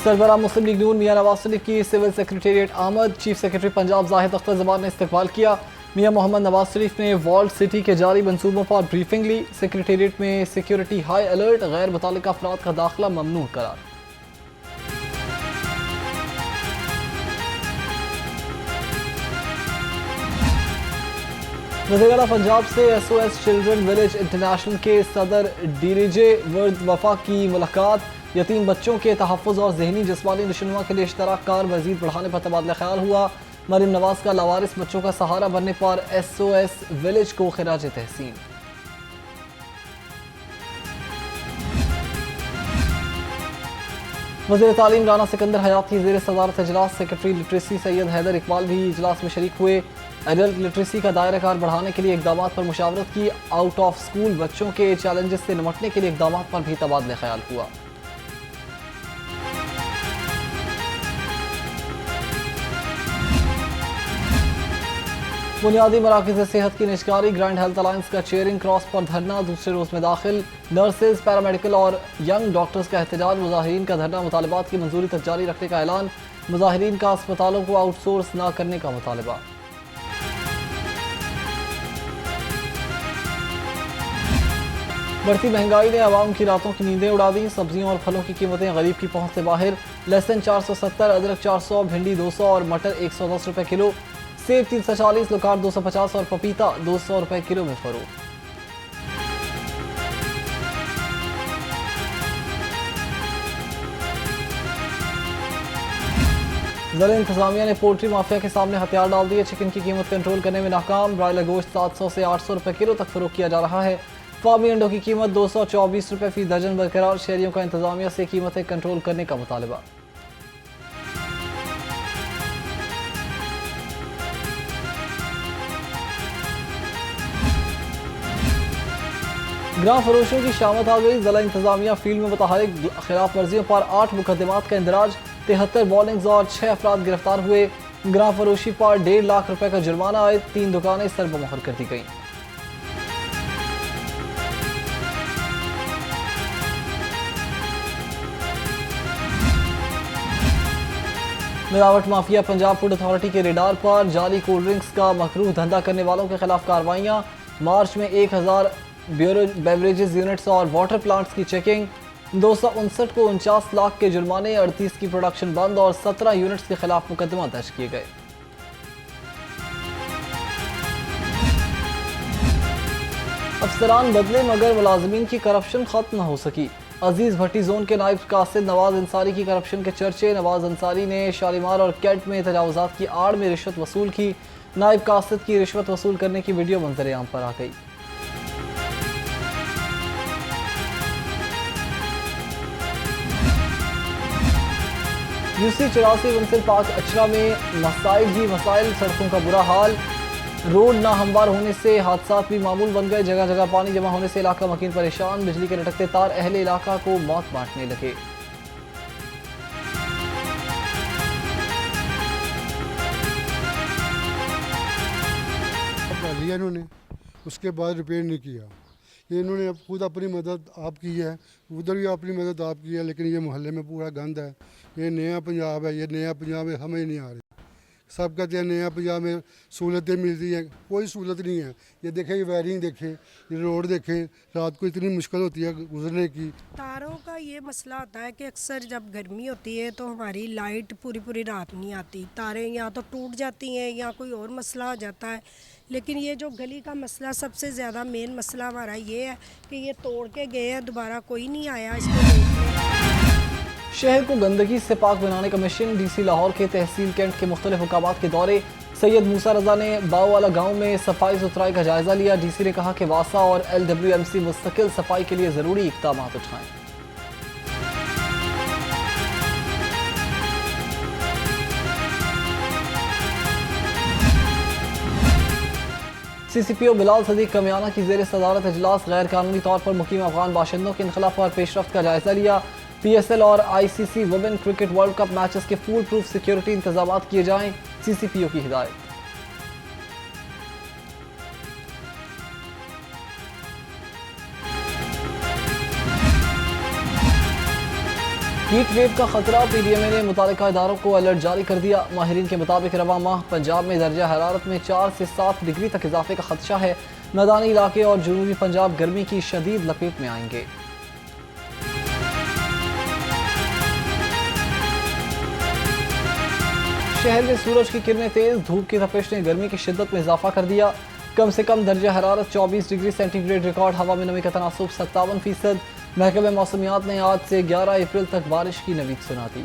सरबराह मुस्लिम league नून मियां नवाज शरीफ की civil secretariat आमद। Chief secretary Punjab Zahid Akhtar Zaman ने इस्तकबाल किया। मियां मोहम्मद नवाज शरीफ ने वॉल्ड सिटी के जारी मंसूबों पर ब्रीफिंग ली। सेक्रेटेरिएट में सिक्योरिटी हाई अलर्ट, गैर मुतालिका अफराद का दाखिला ममनू करार। वज़ीर-ए-आला पंजाब से SOS चिल्ड्रन विलेज इंटरनेशनल के सदर डीरीजे वर्द वफा की मुलाकात। यतीम बच्चों के तहफ़्फ़ुज़ और ज़हनी जिस्मानी नशोनुमा के लिए इश्तराक कार मज़ीद बढ़ाने पर तबादला ख्याल हुआ। मरीम नवाज का लावारिस बच्चों का सहारा बनने पर SOS विलेज को खिराज तहसीन। वज़ीर तालीम राना सिकंदर हयात की ज़ेर सदारत इजलास। सेक्रेटरी लिटरेसी सैयद हैदर इकबाल भी इजलास में शरीक हुए। एडल्ट लिटरेसी का दायरा कार बढ़ाने के लिए इकदाम पर मुशावरत की। आउट ऑफ स्कूल बच्चों के चैलेंजेस से निपटने के लिए इकदाम पर भी तबादला ख्याल हुआ। बुनियादी मराकज़ सेहत की निजकारी। ग्रैंड हेल्थ अलायंस का चेयरिंग क्रॉस पर धरना दूसरे रोज में दाखिल। नर्सेज, पैरामेडिकल और यंग डॉक्टर्स का एहतजाज। मुजाहिरीन का धरना मुतालबात की मंजूरी तक जारी रखने का ऐलान। मुजाहिरीन का अस्पतालों को आउटसोर्स न करने का मुतालबा। बढ़ती महंगाई ने आवाम की रातों की नींदें उड़ा दी। सब्जियों और फलों की कीमतें गरीब की पहुंच से बाहर। लहसुन 470, अदरक 400, भिंडी 200 और मटर 110 रुपए किलो। सेब 340, लुकार 250 और पपीता 200 रुपए किलो में फरोख्त। ज़िला इंतजामिया ने पोल्ट्री माफिया के सामने हथियार डाल दिए। चिकन की कीमत कंट्रोल करने में नाकाम। ब्रायलर गोश्त 700 से 800 रुपए किलो तक फरोख्त किया जा रहा है। फार्मी अंडों की कीमत 224 रुपए फी दर्जन बरकरार। शहरियों का इंतजामिया से कीमतें कंट्रोल करने का मुतालबा। ग्राम फरोशों की शामत आ गई। जिला इंतजामिया फील्ड में मुतहरिक खिलाफ वर्जियों पर 8 मुकदमात का इंदराज। 73 वार्निंग्स और 6 अफराद गिरफ्तार हुए। ग्राम फरोशी पर 1.5 लाख रुपए का जुर्माना आए। 3 दुकानें सरबमोहर कर दी गई। मिलावट माफिया पंजाब फूड अथॉरिटी के रेडार पर। जाली कोल्ड ड्रिंक्स का मकरूह धंधा करने वालों के खिलाफ कार्रवाइयां। मार्च में 1000 ब्यूरो बेवरेजेस यूनिट्स और वाटर प्लांट्स की चेकिंग। 259 को 49 लाख के जुर्माने। 38 की प्रोडक्शन बंद और 17 यूनिट्स के खिलाफ मुकदमा दर्ज किए गए। अफसरान बदले मगर मुलाजमीन की करप्शन खत्म न हो सकी। अजीज भट्टी जोन के नायब कासिद नवाज अंसारी की करप्शन के चर्चे। नवाज अंसारी ने शालीमार और कैंट में तजावुजात की आड़ में रिश्वत वसूल की। नायब कासिद की रिश्वत वसूल करने की वीडियो मंजर आम पर आ गई। UC 84 वंसिल पार्क अचरा में मसाइल ही मसाइल। सड़कों का बुरा हाल। रोड ना हमवार होने से हादसात भी मामूल बन गए। जगह जगह पानी जमा होने से इलाका मकीन परेशान। बिजली के लटकते तार अहले इलाका को मौत बांटने लगे। लिया इन्होंने, उसके बाद रिपेयर नहीं किया। ये इन्होंने खुद अपनी मदद आप की है, उधर भी अपनी मदद आप की है, लेकिन ये मोहल्ले में पूरा गंद है। ये नया पंजाब है, ये नया पंजाब है, समझ नहीं आ रही। सब कहते हैं नया पंजाब में सहूलतें मिलती हैं, कोई सहूलत नहीं है। ये देखें, ये वायरिंग देखें, ये रोड देखें, रात को इतनी मुश्किल होती है गुजरने की। तारों का ये मसला होता है कि अक्सर जब गर्मी होती है तो हमारी लाइट पूरी पूरी रात नहीं आती। तारें या तो टूट जाती हैं या कोई और मसला हो जाता है। लेकिन ये जो गली का मसला, सबसे ज़्यादा मेन मसला हमारा ये है कि ये तोड़ के गए हैं, दोबारा कोई नहीं आया इसको देखने। शहर को गंदगी से पाक बनाने का मिशन। DC लाहौर के तहसील कैंट के मुख्तलिफ मुकामात के दौरे। सैयद मूसा रजा ने बाववाला गाँव में सफाई सुथराई का जायजा लिया। DC ने कहा कि वासा और LWMC मुस्तकिल सफाई के लिए ज़रूरी इक़दाम उठाएं। CCPO बिलाल सदीक कमियाना की ज़ेर सदारत इजलास। गैर कानूनी तौर पर मुकीम अफगान बाशिंदों के इनखला पर पेशरफ्त का जायजा लिया। PSL और ICC women cricket world cup matches के फूल प्रूफ सिक्योरिटी इंतजाम किए जाएं। CCPO की हिदायत। हीट वेव का खतरा, पीडीएमए ने मुतालिका इदारों को अलर्ट जारी कर दिया। माहिरीन के मुताबिक रवा माह पंजाब में दर्जा हरारत में 4 से 7 डिग्री तक इजाफे का खदशा है। मैदानी इलाके और जनूबी पंजाब गर्मी की शदीद लपेट में आएंगे। शहर में सूरज की किरणें तेज, धूप की तपिश ने गर्मी की शिद्दत में इजाफा कर दिया। कम से कम दर्जा हरारत 24 डिग्री सेंटीग्रेड रिकॉर्ड, हवा में नमी का तनासुब 57%। महकमे मौसमियात ने आज से 11 अप्रैल तक बारिश की नवीद सुना दी।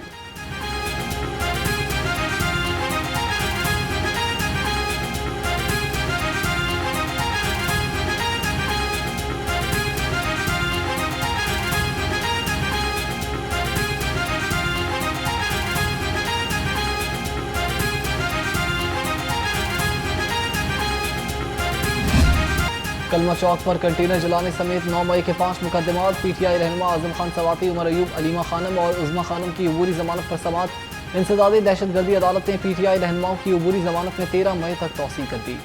कलमा चौक पर कंटेनर जलाने समेत 9 मई के 5 मुकदमात। पीटीआई रहनुमा आजम खान सवाती, उमर अयूब, अलीमा खानम और उज़मा खानम की अबूरी जमानत पर समात। इंसदादी दहशतगर्दी अदालत ने पीटीआई रहनुमाओं की अबूरी जमानत में 13 मई तक तौसीह कर दी।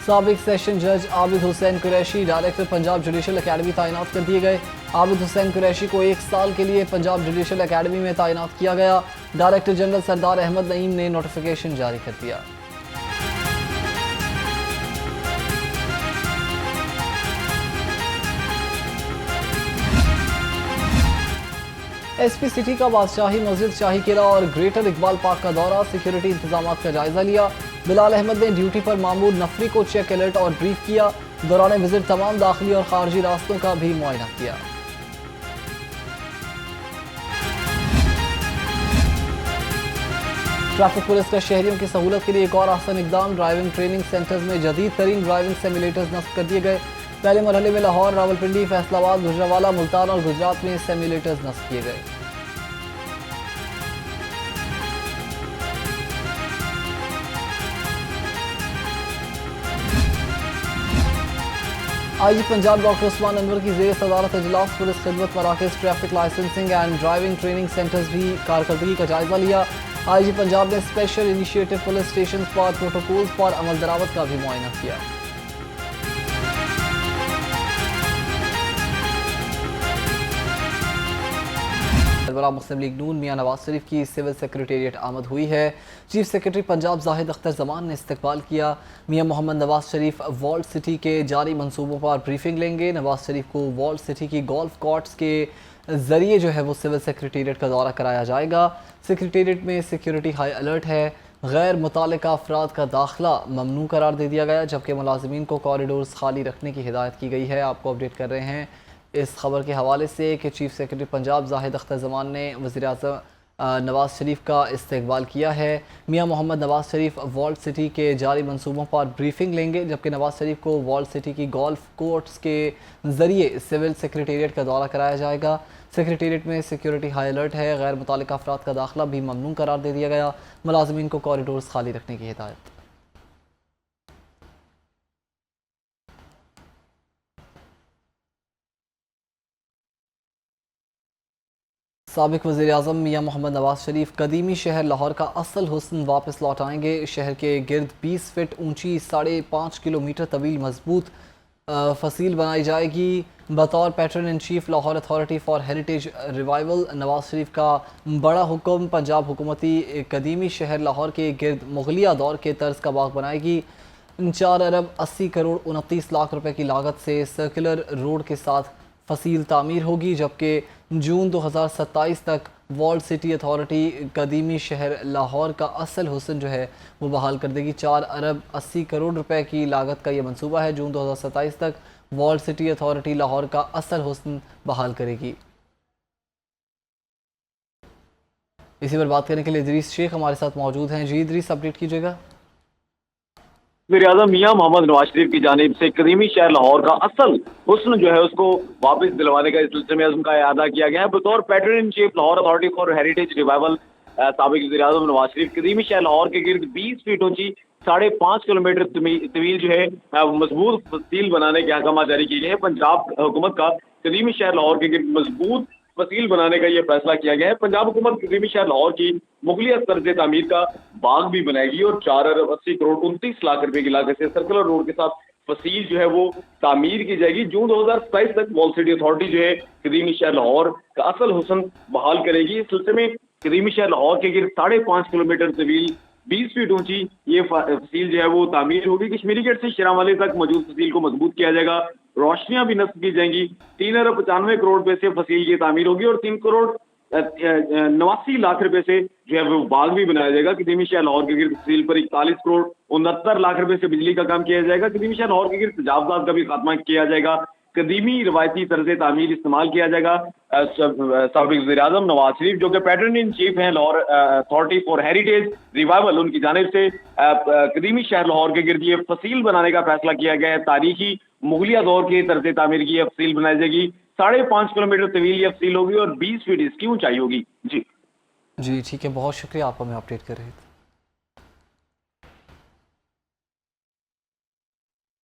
साबिक सेशन जज Abid Hussain Qureshi director Punjab judicial academy तैनात कर दिए गए। आबिद हुसैन कुरैशी को 1 साल के लिए पंजाब जुडिशल अकेडमी में तैनात किया गया। डायरेक्टर जनरल सरदार अहमद नईम ने नोटिफिकेशन जारी कर दिया। एसपी सिटी का बादशाही मस्जिद, शाही किला और ग्रेटर इकबाल पार्क का दौरा, सिक्योरिटी इंतजाम का जायजा लिया। बिलाल अहमद ने ड्यूटी पर मामूल नफरी को चेक अलर्ट और ब्रीफ किया। दौरान विजिट तमाम दाखिली और खारजी रास्तों का भी मुआयना किया। ट्रैफिक पुलिस का शहरियों की सहूलत के लिए एक और आसान इकदाम, ड्राइविंग ट्रेनिंग सेंटर्स में जदीद तरीन ड्राइविंग सिमुलेटर्स नस्ब कर दिए गए। पहले मरहले में लाहौर, रावलपिंडी, फैसलाबाद, गुजरावाला, मुल्तान और गुजरात में सिमुलेटर्स नस्ब किए गए। आईजी पंजाब डॉक्टर उस्मान अनवर की जेर सदारत इजलास पुलिस खिदमत मराकज, traffic licensing and driving training centres भी कारकर्दगी का जायजा लिया। आईजी पंजाब ने स्पेशल इनिशिएटिव पुलिस स्टेशन पर प्रोटोकॉल्स पर अमल दरामद का भी मुआयना किया। सरबराह मुस्लिम लीग नून मियां नवाज शरीफ की सिविल सेक्रेटेरिएट आमद हुई है। चीफ सेक्रेटरी पंजाब जाहिद अख्तर जमान ने इस्तकबाल किया। मियां मोहम्मद नवाज शरीफ वॉल्ड सिटी के जारी मंसूबों पर ब्रीफिंग लेंगे। नवाज शरीफ को वॉल्ड सिटी की गोल्फ कोर्ट्स के जरिए जो है वो सिविल सेक्रेटेरिएट का दौरा कराया जाएगा। सेक्रेटेरिएट में सिक्योरिटी हाई अलर्ट है। गैर मुतालिका अफराद का दाखिला ममनू करार दे दिया गया, जबकि मुलाजिमीन को कॉरिडोर्स खाली रखने की हिदायत की गई है। आपको अपडेट कर रहे हैं इस खबर के हवाले से कि चीफ सेक्रेटरी पंजाब जाहिद अख्तर जमान ने वज़ीर-ए-आज़म नवाज शरीफ का इस्तकबाल किया है। मियां मोहम्मद नवाज शरीफ वॉल्ड सिटी के जारी मंसूबों पर ब्रीफिंग लेंगे, जबकि नवाज शरीफ को वॉल्ड सिटी की गोल्फ कोर्ट्स के ज़रिए सिविल सेक्रेटेरिएट का दौरा कराया जाएगा। सेक्रेटेरिएट में सिक्योरिटी हाई अलर्ट है। गैर मुतालिका अफराद का दाखिला भी ममनू करार दे दिया गया। मुलाजिमीन को कॉरिडोर्स खाली रखने की हिदायत। साबिक वज़ीर-ए-आज़म मियां मोहम्मद नवाज शरीफ कदीमी शहर लाहौर का असल हुस्न वापस लौटाएंगे। शहर के गिर्द 20 फीट ऊंची 5.5 किलोमीटर तवील मजबूत फसील बनाई जाएगी। बतौर patron in chief Lahore authority for heritage revival, Nawaz Sharif का बड़ा हुक्म पंजाब हुकूमती कदीमी शहर लाहौर के गिर्द मुगलिया दौर के तर्ज का बाग बनाएगी। 4 अरब 80 करोड़ 29 लाख रुपए की लागत से सर्कुलर रोड के साथ फसील तामीर होगी, जबकि जून 2027 तक वॉल्ड सिटी अथॉरिटी कदीमी शहर लाहौर का असल हुस्न जो है वो बहाल कर देगी। 4 अरब 80 करोड़ रुपए की लागत का ये मंसूबा है। जून 2027 तक वॉल्ड सिटी अथॉरिटी लाहौर का असल हुस्न बहाल करेगी। इसी पर बात करने के लिए इदरीस शेख हमारे साथ मौजूद हैं। जी इदरीस, अपडेट कीजिएगा। वज़ीर-ए-आज़म मियां मोहम्मद नवाज शरीफ की जानिब से कदीमी शहर लाहौर का असल हुस्न जो है उसको वापस दिलवाने का इस सिलसिले में अज़्म का अदा किया गया है। बतौर patron in chief Lahore authority for heritage revival, साबिक वज़ीर-ए-आज़म नवाज शरीफ कदीमी शहर लाहौर के गिर्द 20 फीट ऊंची 5.5 किलोमीटर तवील जो है मजबूत फसील बनाने के अहकाम जारी किए गए हैं। पंजाब हुकूमत का कदीमी शहर लाहौर के गिर्द मजबूत फसील बनाने का ये फैसला किया गया है। पंजाब हुकूमत कदीमी शहर लाहौर की मुगलिया तर्ज तामीर का बाग भी बनाएगी और 4 अरब 80 करोड़ 29 लाख रुपए की लागत से सर्कुलर रोड के साथ फसील जो है वो तामीर की जाएगी। जून 2027 तक वॉल सिटी अथॉरिटी जो है कदीमी शहर लाहौर का असल हुस्न बहाल करेगी। इस सिलसिले में कदीमी शहर लाहौर के गिर्द 5.5 किलोमीटर तवील 20 फीट ऊंची ये फसील जो है वो तामीर होगी। कश्मीरी गेट से शिरावाली तक मौजूद फसील को मजबूत किया जाएगा, रोशनियां भी नस्ब की जाएंगी। 3 अरब 95 करोड़ रुपए से फसील की तामीर होगी और 3 करोड़ 89 लाख रुपए से जो है वो बाग भी बनाया जाएगा। कदीमी शहर लाहौर के गिर्द फसील पर 41 करोड़ 69 लाख रुपए से बिजली का काम किया जाएगा। कदीमी शहर लाहौर के गिर्द तजावजात का भी खात्मा किया जाएगा। कदीमी रवायती तर्ज तामीर इस्तेमाल किया जाएगा। साबिक वज़ीर-ए-आज़म नवाज शरीफ जो कि पैटर्न इन चीफ हैं Lahore authority for heritage revival, उनकी जानिब से कदीमी शहर लाहौर के गिर्द ये फसील बनाने का फैसला किया गया है। तारीखी मुगलिया दौर के तर्ज तामीर की यह फसील बनाई जाएगी। 5.5 किलोमीटर तवील यह फसील होगी और 20 फीट इसकी ऊंचाई होगी। जी जी ठीक है, बहुत शुक्रिया, आप हमें अपडेट कर रहे थे।